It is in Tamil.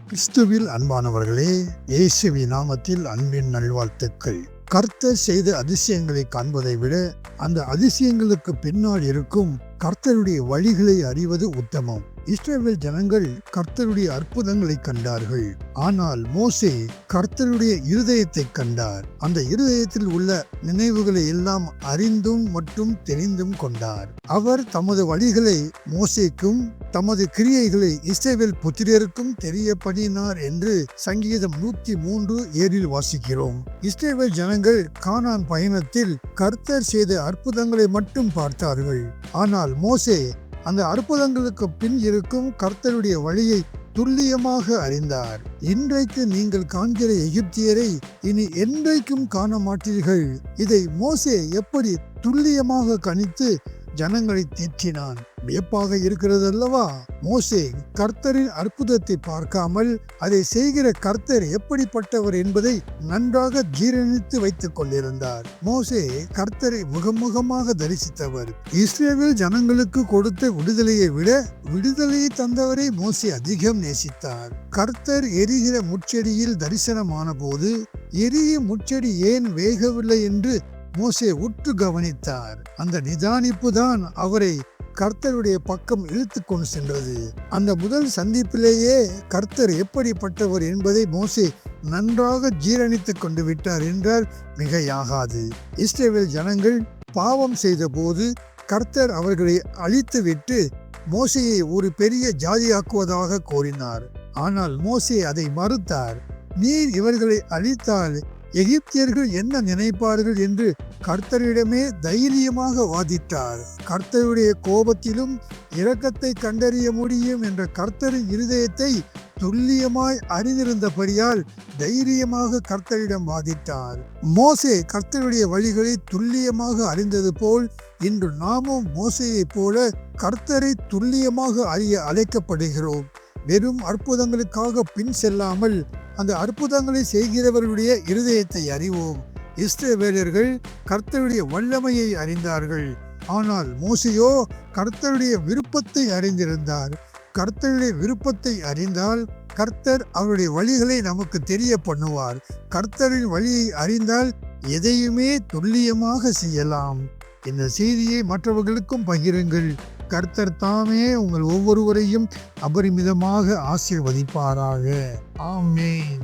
கிறிஸ்துவில் அன்பானவர்களே, இயேசுவின் நாமத்தில் அன்பின் நல்வாழ்த்துக்கள். கர்த்தர் செய்த அதிசயங்களை காண்பதை விட அந்த அதிசயங்களுக்கு பின்னால் இருக்கும் கர்த்தருடைய வழிகளை அறிவது உத்தமம். இஸ்ரவேல் ஜனங்கள் கர்த்தருடைய அற்புதங்களை கண்டார்கள். ஆனால் மோசே கர்த்தருடைய இருதயத்தை கண்டார். அந்த இருதயத்தில் உள்ள நினைவுகளை எல்லாம் அறிந்தும் மற்றும் தெரிந்தும் கொண்டார். அவர் தமது வழிகளை மோசேக்கும் தமது கிரியைகளை இஸ்ரவேல் புத்திரருக்கும் தெரியப்படினார் என்று சங்கீதம் 103:7 வாசிக்கிறோம். இஸ்ரவேல் ஜனங்கள் கானான் பயணத்தில் கர்த்தர் செய்த அற்புதங்களை மட்டும் பார்த்தார்கள். ஆனால் மோசே அந்த அற்புதங்களுக்கு பின் இருக்கும் கர்த்தருடைய வழியை துல்லியமாக அறிந்தார். இன்றைக்கு நீங்கள் காண்கிற எகிப்தியரை இனி என்றைக்கும் காண மாட்டீர்கள். இதை மோசே எப்படி துல்லியமாக கணித்து ஜனங்களை தேற்றினான். வியப்பாக இருக்கிறது அல்லவா? மோசே கர்த்தரின் அற்புதத்தை பார்க்காமல் அதை செய்கிற கர்த்தர் எப்படிப்பட்டவர் என்பதை நன்றாக ஜீரணித்து வைத்துக் கொண்டிருந்தார். மோசே கர்த்தரை முகமுகமாக தரிசித்தவர். இஸ்ரவேல் ஜனங்களுக்கு கொடுத்த விடுதலையை விட விடுதலையை தந்தவரை மோசே அதிகம் நேசித்தார். கர்த்தர் எரிகிற முட்செடியில் தரிசனமான போது எரிய முட்செடி ஏன் வேகவில்லை என்று மோசே உற்று கவனித்தார். அந்த நிதானிப்பு தான் அவரை கர்த்தருடைய பக்கம் இழுத்து கொண்டு சென்றது. அந்த முதல் சந்திப்பிலேயே கர்த்தர் எப்படிப்பட்டவர் என்பதை மோசே நன்றாக ஜீரணித்து கொண்டு விட்டார் என்றால் மிகையாகாது. இஸ்ரவேல் ஜனங்கள் பாவம் செய்த போது கர்த்தர் அவர்களை அழித்துவிட்டு மோசேயை ஒரு பெரிய ஜாதியாக்குவதாக கோரினார். ஆனால் மோசே அதை மறுத்தார். நீர் இவர்களை அழித்தால் எகிப்தியர்கள் என்ன நினைப்பார்கள் என்று கர்த்தரிடமே தைரியமாக வாதிட்டார். கர்த்தருடைய கோபத்திலும் இரக்கத்தை கண்டறிய முடியும் என்ற கர்த்தரின் இருதயத்தை துல்லியமாய் அறிந்திருந்தபடியால் தைரியமாக கர்த்தரிடம் வாதிட்டார். மோசே கர்த்தருடைய வழிகளை துல்லியமாக அறிந்தது போல் இன்று நாமும் மோசேயைப் போல கர்த்தரை துல்லியமாக அறிய அழைக்கப்படுகிறோம். வெறும் அற்புதங்களுக்காக பின் செல்லாமல் அந்த அற்புதங்களை செய்கிறவர்களுடைய இருதயத்தை அறிவோம். இஸ்ரவேலர்கள் கர்த்தருடைய வல்லமையை அறிந்தார்கள். ஆனால் மோசேயோ கர்த்தருடைய விருப்பத்தை அறிந்திருந்தார். கர்த்தருடைய விருப்பத்தை அறிந்தால் கர்த்தர் அவருடைய வழிகளை நமக்கு தெரிய பண்ணுவார். கர்த்தரின் வழியை அறிந்தால் எதையுமே துல்லியமாக செய்யலாம். இந்த செய்தியை மற்றவர்களுக்கும் பகிருங்கள். கர்த்தர் தாமே உங்கள் ஒவ்வொருவரையும் அபரிமிதமாக ஆசீர்வதிப்பாராக. ஆமென்.